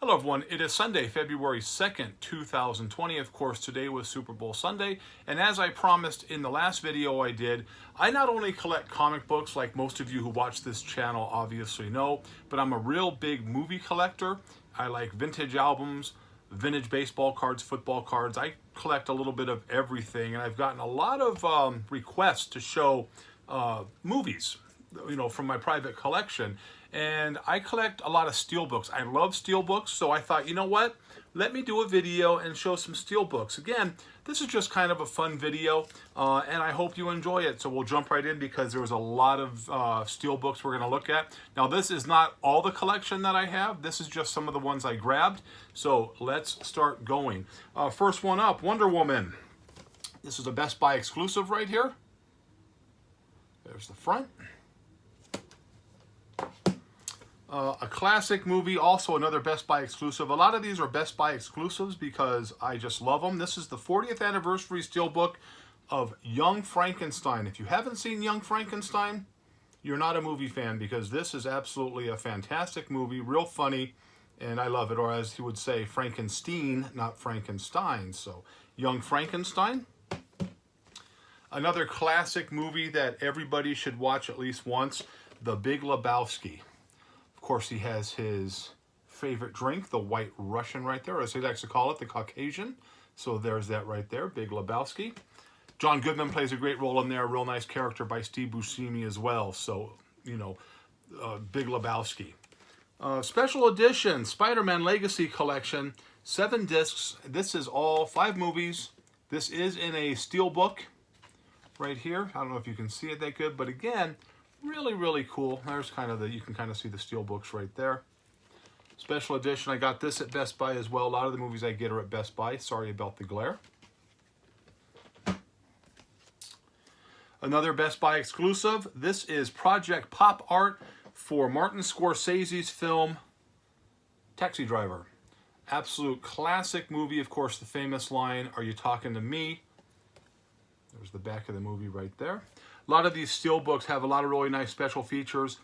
Hello everyone, it is Sunday, February 2nd, 2020. Of course, today was Super Bowl Sunday, and as I promised in the last video I did, I not only collect comic books like most of you who watch this channel obviously know, but I'm a real big movie collector. I like vintage albums, vintage baseball cards, football cards. I collect a little bit of everything, and I've gotten a lot of requests to show movies, from my private collection. And I collect a lot of steelbooks. I love steelbooks, so I thought, you know what? Let me do a video and show some steelbooks. Again, this is just kind of a fun video, and I hope you enjoy it. So we'll jump right in because there was a lot of steelbooks we're going to look at. Now, this is not all the collection that I have. This is just some of the ones I grabbed. So let's start going. First one up, Wonder Woman. This is a Best Buy exclusive right here. There's the front. A classic movie, also another Best Buy exclusive. A lot of these are Best Buy exclusives because I just love them. This is the 40th anniversary steelbook of Young Frankenstein. If you haven't seen Young Frankenstein, you're not a movie fan because this is absolutely a fantastic movie, real funny, and I love it. Or as he would say, Frankenstein, not Frankenstein. So, Young Frankenstein. Another classic movie that everybody should watch at least once, The Big Lebowski. Of course, he has his favorite drink, the White Russian right there, as he likes to call it, the Caucasian. So there's that right there, Big Lebowski. John Goodman plays a great role in there, real nice character by Steve Buscemi as well. So, Big Lebowski. Special edition, Spider-Man Legacy Collection, 7 discs. This is all 5 movies. This is in a steelbook right here. I don't know if you can see it that good, but again, really, really cool. There's you can kind of see the steel books right there. Special edition, I got this at Best Buy as well. A lot of the movies I get are at Best Buy. Sorry about the glare. Another Best Buy exclusive. This is Project Pop Art for Martin Scorsese's film Taxi Driver. Absolute classic movie. Of course, the famous line, "Are you talking to me?" There's the back of the movie right there. A lot of these steelbooks have a lot of really nice special features.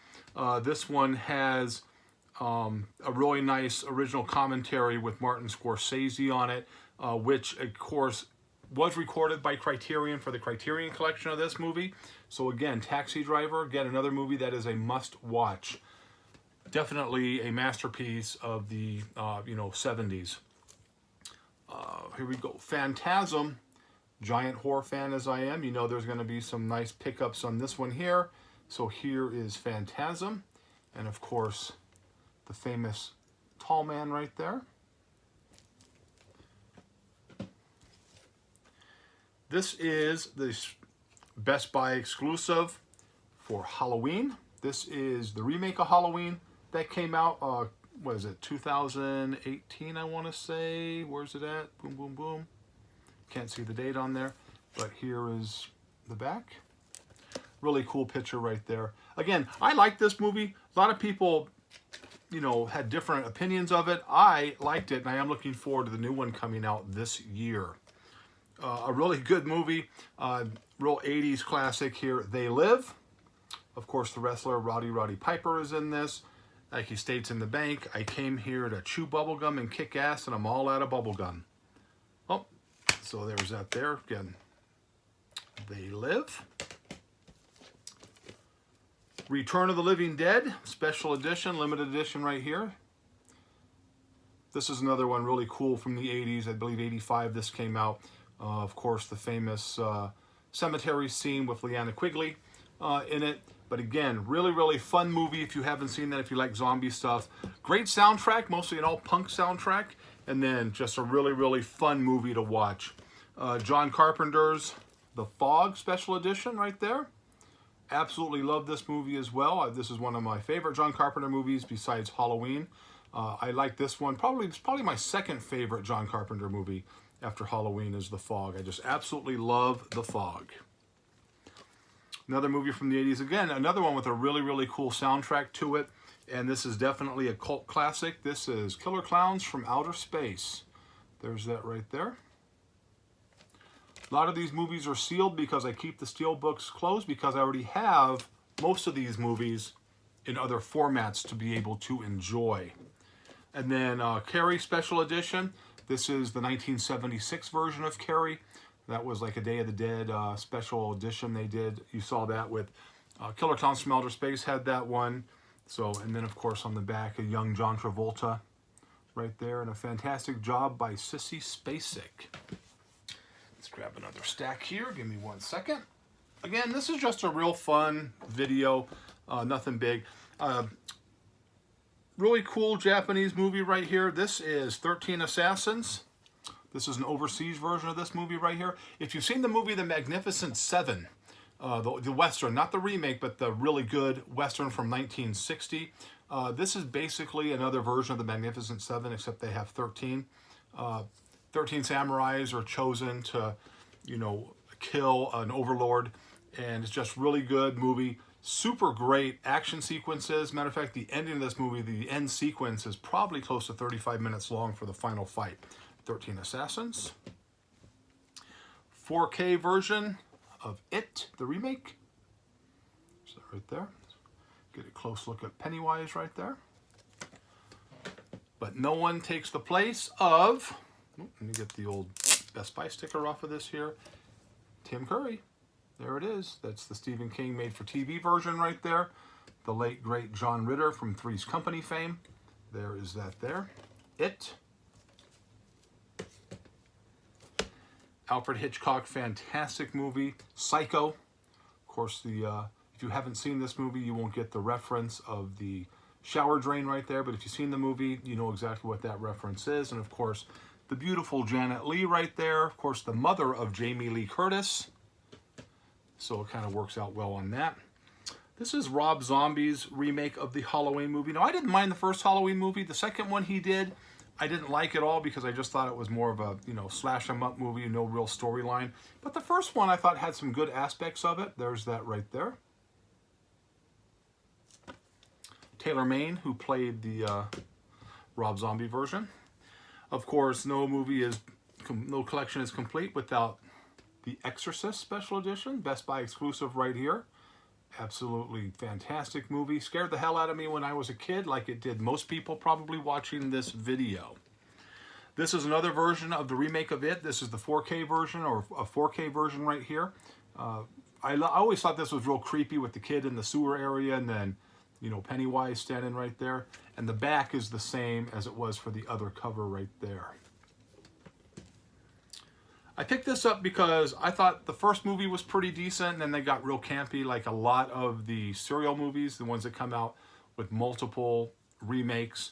This one has a really nice original commentary with Martin Scorsese on it, which, of course, was recorded by Criterion for the Criterion collection of this movie. So again, Taxi Driver, again, another movie that is a must-watch. Definitely a masterpiece of the 70s. Here we go. Phantasm. Giant horror fan as I am, there's going to be some nice pickups on this one here. So here is Phantasm, and of course the famous tall man right there. This is the Best Buy exclusive for Halloween. This is the remake of Halloween that came out, what is it, 2018 I want to say. Where's it at? Boom, boom, boom. Can't see the date on there, but here is the back. Really cool picture right there. Again, I like this movie. A lot of people, had different opinions of it. I liked it, and I am looking forward to the new one coming out this year. A really good movie, real 80s classic here, They Live. Of course, the wrestler Roddy Piper is in this. Like he states in the bank, "I came here to chew bubblegum and kick ass, and I'm all out of bubblegum." Oh. So there's that there. Again, They Live. Return of the Living Dead, special edition, limited edition right here. This is another one really cool from the 80s. I believe 85 this came out. Of course, the famous cemetery scene with Leanna Quigley in it. But again, really, really fun movie if you haven't seen that, if you like zombie stuff. Great soundtrack, mostly an all-punk soundtrack. And then just a really, really fun movie to watch. John Carpenter's The Fog special edition right there. Absolutely love this movie as well. This is one of my favorite John Carpenter movies besides Halloween. I like this one. It's probably my second favorite John Carpenter movie after Halloween is The Fog. I just absolutely love The Fog. Another movie from the 80s. Again, another one with a really, really cool soundtrack to it. And this is definitely a cult classic. This is Killer Clowns from Outer Space. There's that right there. A lot of these movies are sealed because I keep the steel books closed because I already have most of these movies in other formats to be able to enjoy. And then Carrie Special Edition. This is the 1976 version of Carrie. That was like a Day of the Dead special edition they did. You saw that with Killer Clowns from Outer Space had that one. So, and then of course on the back, a young John Travolta right there, and a fantastic job by Sissy Spacek. Let's grab another stack here. Give me 1 second. Again, this is just a real fun video, nothing big. Really cool Japanese movie right here. This is 13 Assassins. This is an overseas version of this movie right here. If you've seen the movie The Magnificent Seven, the Western, not the remake, but the really good Western from 1960, this is basically another version of The Magnificent Seven, except they have 13. 13 samurais are chosen to, you know, kill an overlord, and it's just really good movie. Super great action sequences. Matter of fact, the ending of this movie, the end sequence, is probably close to 35 minutes long for the final fight. 13 Assassins. 4K version of It, the remake. Is that right there? Get a close look at Pennywise right there. But no one takes the place of, let me get the old Best Buy sticker off of this here, Tim Curry. There it is. That's the Stephen King made-for-TV version right there. The late, great John Ritter from Three's Company fame. There is that there. It. Alfred Hitchcock, fantastic movie. Psycho. Of course, if you haven't seen this movie, you won't get the reference of the shower drain right there. But if you've seen the movie, you know exactly what that reference is. And of course, the beautiful Janet Leigh right there. Of course, the mother of Jamie Lee Curtis. So it kind of works out well on that. This is Rob Zombie's remake of the Halloween movie. Now, I didn't mind the first Halloween movie. The second one he did, I didn't like at all because I just thought it was more of a, you know, slash 'em up movie, no real storyline. But the first one I thought had some good aspects of it. There's that right there. Taylor Maine, who played the Rob Zombie version. Of course, no collection is complete without The Exorcist Special Edition, Best Buy exclusive right here. Absolutely fantastic movie. Scared the hell out of me when I was a kid, like it did most people probably watching this video. This is another version of the remake of It. This is the 4K version, or a 4K version right here. I always thought this was real creepy with the kid in the sewer area, and then, you know, Pennywise standing right there. And the back is the same as it was for the other cover right there. I picked this up because I thought the first movie was pretty decent, and then they got real campy, like a lot of the serial movies, the ones that come out with multiple remakes.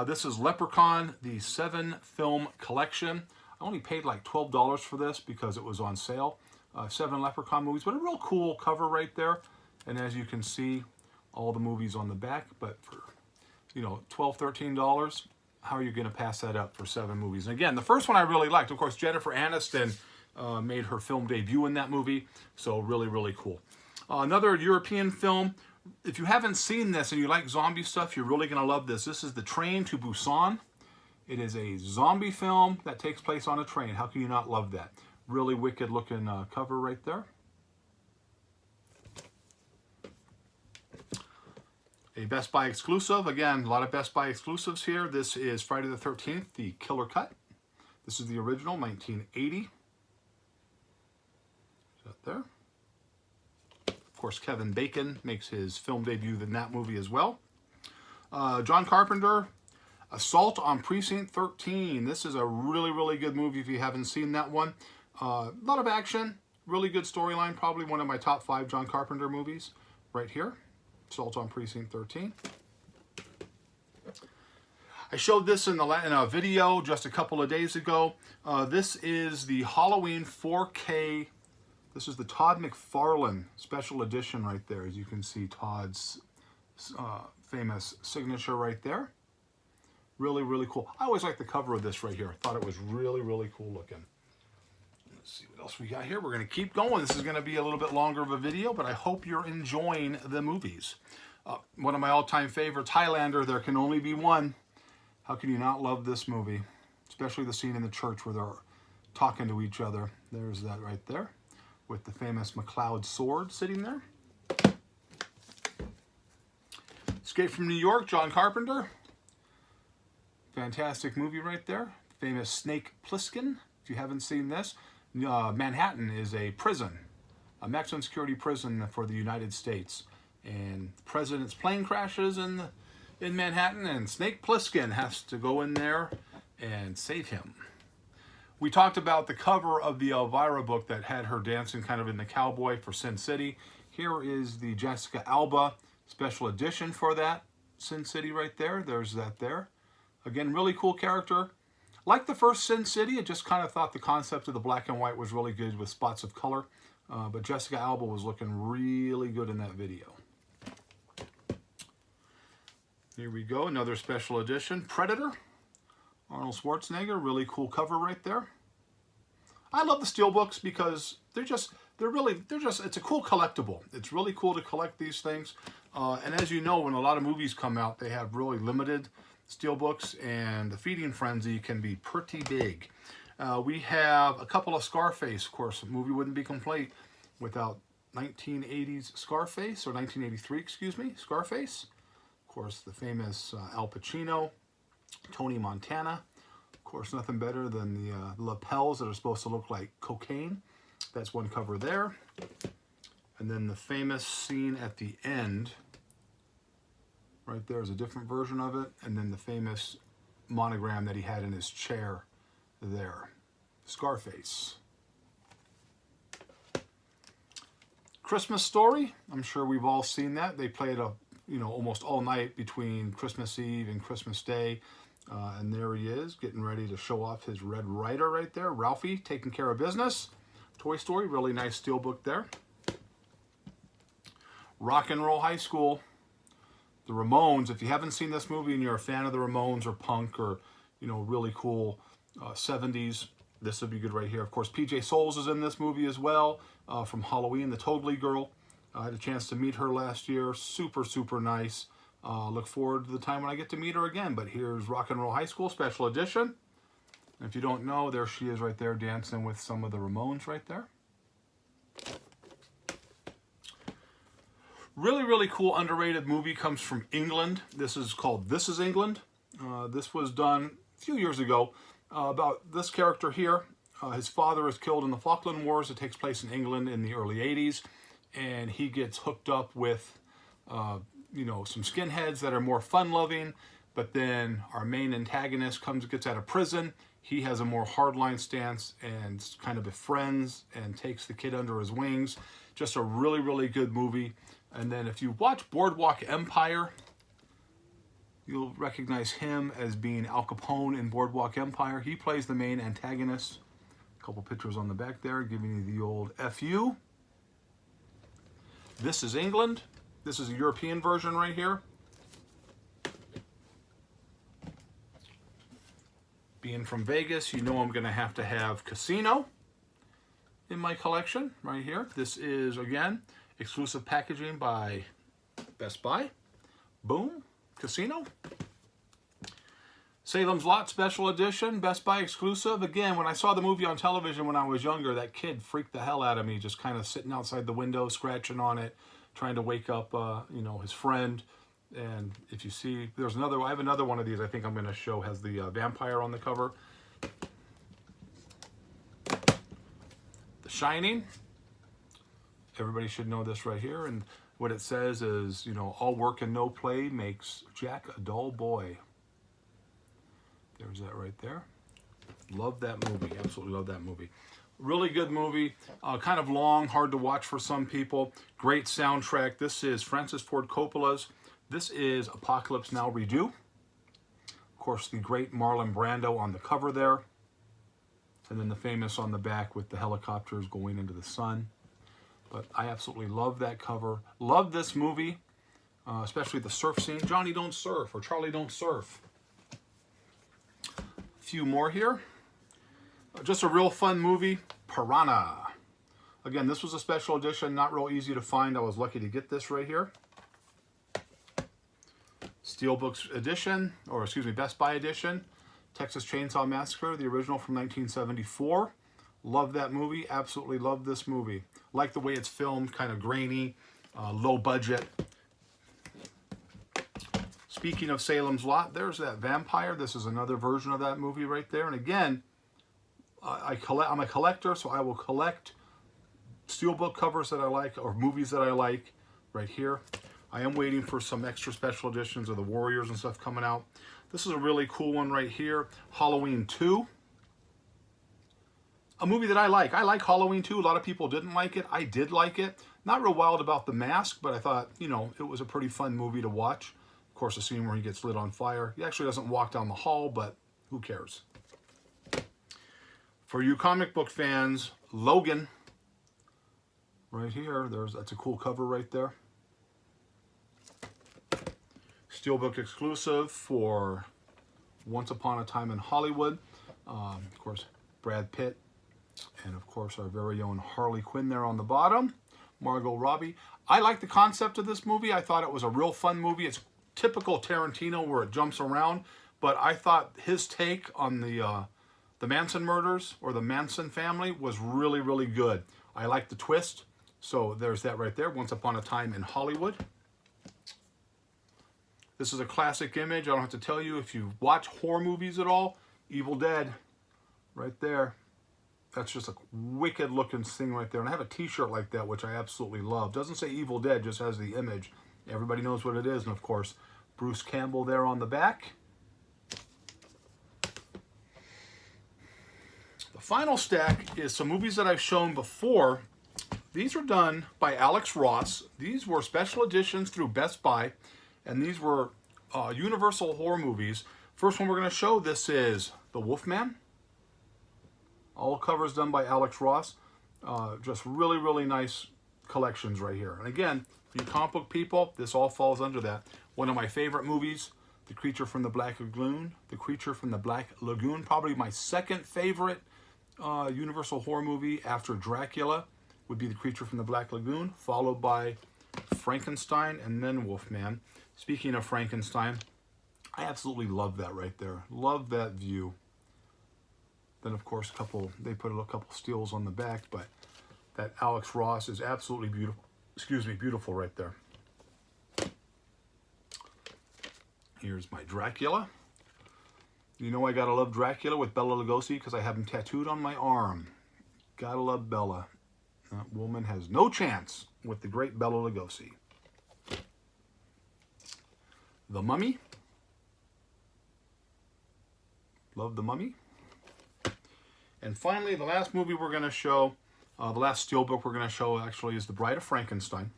This is Leprechaun, the 7-film collection. I only paid like $12 for this because it was on sale. 7 Leprechaun movies, but a real cool cover right there. And as you can see, all the movies on the back, but for, you know, $12, $13, how are you going to pass that up for 7 movies? And again, the first one I really liked. Of course, Jennifer Aniston made her film debut in that movie, so really, really cool. Another European film. If you haven't seen this and you like zombie stuff, you're really going to love this. This is The Train to Busan. It is a zombie film that takes place on a train. How can you not love that? Really wicked looking cover right there. A Best Buy exclusive. Again, a lot of Best Buy exclusives here. This is Friday the 13th, the Killer Cut. This is the original, 1980. Is that there? Of course, Kevin Bacon makes his film debut in that movie as well. John Carpenter, Assault on Precinct 13. This is a really, really good movie if you haven't seen that one. A lot of action, really good storyline. Probably one of my top 5 John Carpenter movies right here. Assault on Precinct 13. I showed this in a video just a couple of days ago. This is the Halloween 4K. This is the Todd McFarlane special edition right there. As you can see, Todd's famous signature right there. Really, really cool. I always like the cover of this right here. I thought it was really, really cool looking. Let's see what else we got here. We're going to keep going. This is going to be a little bit longer of a video, but I hope you're enjoying the movies. One of my all-time favorites, Highlander, There Can Only Be One. How can you not love this movie? Especially the scene in the church where they're talking to each other. There's that right there with the famous MacLeod sword sitting there. Escape from New York, John Carpenter. Fantastic movie right there. Famous Snake Plissken. If you haven't seen this, Manhattan is a prison, a maximum security prison for the United States. And the president's plane crashes in Manhattan, and Snake Plissken has to go in there and save him. We talked about the cover of the Elvira book that had her dancing kind of in the cowboy for Sin City. Here is the Jessica Alba special edition for that Sin City right there. There's that there. Again, really cool character. Like the first Sin City, I just kind of thought the concept of the black and white was really good with spots of color. But Jessica Alba was looking really good in that video. Here we go, another special edition. Predator. Arnold Schwarzenegger, really cool cover right there. I love the Steelbooks because it's a cool collectible. It's really cool to collect these things. And as you know, when a lot of movies come out, they have really limited Steelbooks, and the feeding frenzy can be pretty big. We have a couple of Scarface. Of course, the movie wouldn't be complete without 1980s Scarface, or 1983, excuse me, Scarface. Of course, the famous Al Pacino, Tony Montana. Of course, nothing better than the lapels that are supposed to look like cocaine. That's one cover there. And then the famous scene at the end, right there is a different version of it. And then the famous monogram that he had in his chair there. Scarface. Christmas Story. I'm sure we've all seen that. They played almost all night between Christmas Eve and Christmas Day. And there he is, getting ready to show off his Red Ryder right there. Ralphie, taking care of business. Toy Story, really nice Steelbook there. Rock and Roll High School. The Ramones, if you haven't seen this movie and you're a fan of the Ramones or punk or, really cool 70s, this would be good right here. Of course, PJ Souls is in this movie as well, from Halloween, the Totally Girl. I had a chance to meet her last year. Super, super nice. Look forward to the time when I get to meet her again. But here's Rock and Roll High School Special Edition. And if you don't know, there she is right there dancing with some of the Ramones right there. Really, really cool underrated movie comes from England. This is called This Is England. This was done a few years ago about this character here. His father is killed in the Falkland Wars. It takes place in England in the early 80s. And he gets hooked up with, some skinheads that are more fun-loving. But then our main antagonist gets out of prison. He has a more hardline stance and kind of befriends and takes the kid under his wings. Just a really, really good movie. And then if you watch Boardwalk Empire, you'll recognize him as being Al Capone in Boardwalk Empire. He plays the main antagonist. A couple pictures on the back there giving you the old FU. This is England. This is a European version right here. Being from Vegas, I'm going to have Casino in my collection right here. This is, again, exclusive packaging by Best Buy. Boom. Casino. Salem's Lot Special Edition, Best Buy exclusive. Again, when I saw the movie on television when I was younger, that kid freaked the hell out of me, just kind of sitting outside the window, scratching on it, trying to wake up, his friend. And if you see, I have another one of these I think I'm going to show, has the vampire on the cover. The Shining. Everybody should know this right here. And what it says is, all work and no play makes Jack a dull boy. There's that right there. Love that movie. Absolutely love that movie. Really good movie. Kind of long, hard to watch for some people. Great soundtrack. This is Francis Ford Coppola's. This is Apocalypse Now Redo. Of course, the great Marlon Brando on the cover there. And then the famous on the back with the helicopters going into the sun. But I absolutely love that cover. Love this movie, especially the surf scene. Johnny Don't Surf or Charlie Don't Surf. A few more here. Just a real fun movie, Piranha. Again, this was a special edition, not real easy to find. I was lucky to get this right here. Steelbooks edition, Best Buy edition. Texas Chainsaw Massacre, the original from 1974. Love that movie, absolutely love this movie. Like the way it's filmed, kind of grainy, low budget. Speaking of Salem's Lot, there's that vampire. This is another version of that movie right there. And again, I'm a collector, so I will collect steelbook covers that I like or movies that I like right here. I am waiting for some extra special editions of the Warriors and stuff coming out. This is a really cool one right here, Halloween 2. A movie that I like. I like Halloween 2. A lot of people didn't like it. I did like it. Not real wild about the mask, but I thought, you know, it was a pretty fun movie to watch. Of course, the scene where he gets lit on fire. He actually doesn't walk down the hall, but who cares? For you comic book fans, Logan. Right here. That's a cool cover right there. Steelbook exclusive for Once Upon a Time in Hollywood. Of course, Brad Pitt. And of course, our very own Harley Quinn there on the bottom. Margot Robbie. I like the concept of this movie. I thought it was a real fun movie. It's typical Tarantino where it jumps around. But I thought his take on the Manson murders or the Manson family was really, really good. I like the twist. So there's that right there. Once Upon a Time in Hollywood. This is a classic image. I don't have to tell you if you watch horror movies at all. Evil Dead. Right there. That's just a wicked looking thing right there. And I have a t-shirt like that, which I absolutely love. Doesn't say Evil Dead, just has the image. Everybody knows what it is. And of course, Bruce Campbell there on the back. The final stack is some movies that I've shown before. These are done by Alex Ross. These were special editions through Best Buy. And these were Universal horror movies. First one we're going to show, this is The Wolfman. All covers done by Alex Ross. Just really, really nice collections right here. And again, you comic book people, this all falls under that. One of my favorite movies, The Creature from the Black Lagoon. The Creature from the Black Lagoon, probably my second favorite Universal horror movie after Dracula would be The Creature from the Black Lagoon, followed by Frankenstein and then Wolfman. Speaking of Frankenstein, I absolutely love that right there. Love that view. Then, of course, they put a couple steals on the back, but that Alex Ross is absolutely beautiful. Excuse me, beautiful right there. Here's my Dracula. You know I gotta love Dracula with Bela Lugosi because I have him tattooed on my arm. Gotta love Bela. That woman has no chance with the great Bela Lugosi. The Mummy. Love The Mummy. And finally, the last movie we're going to show, the last steelbook we're going to show actually is The Bride of Frankenstein.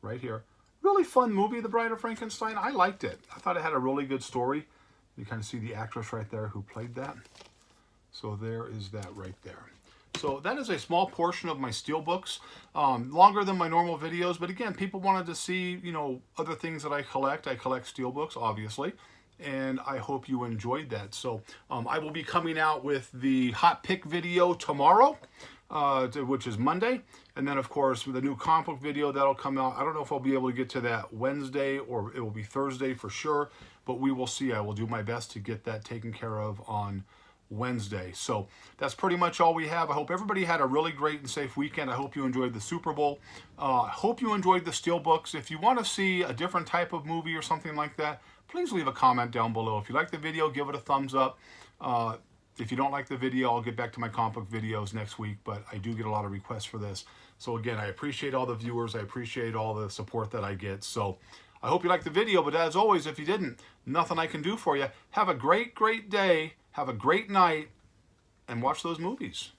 Right here. Really fun movie, The Bride of Frankenstein. I liked it. I thought it had a really good story. You kind of see the actress right there who played that. So there is that right there. So that is a small portion of my steelbooks. Longer than my normal videos. But again, people wanted to see, you know, other things that I collect. I collect steelbooks, obviously. And I hope you enjoyed that. So I will be coming out with the hot pick video tomorrow, which is Monday. And then, of course, with the new comic book video, that'll come out. I don't know if I'll be able to get to that Wednesday or it will be Thursday for sure. But we will see. I will do my best to get that taken care of on Wednesday. So that's pretty much all we have. I hope everybody had a really great and safe weekend. I hope you enjoyed the Super Bowl. I hope you enjoyed the steelbooks. If you want to see a different type of movie or something like that, please leave a comment down below. If you like the video, give it a thumbs up. If you don't like the video, I'll get back to my comic book videos next week, but I do get a lot of requests for this. So again, I appreciate all the viewers. I appreciate all the support that I get. So I hope you liked the video, but as always, if you didn't, nothing I can do for you. Have a great, great day. Have a great night, and watch those movies.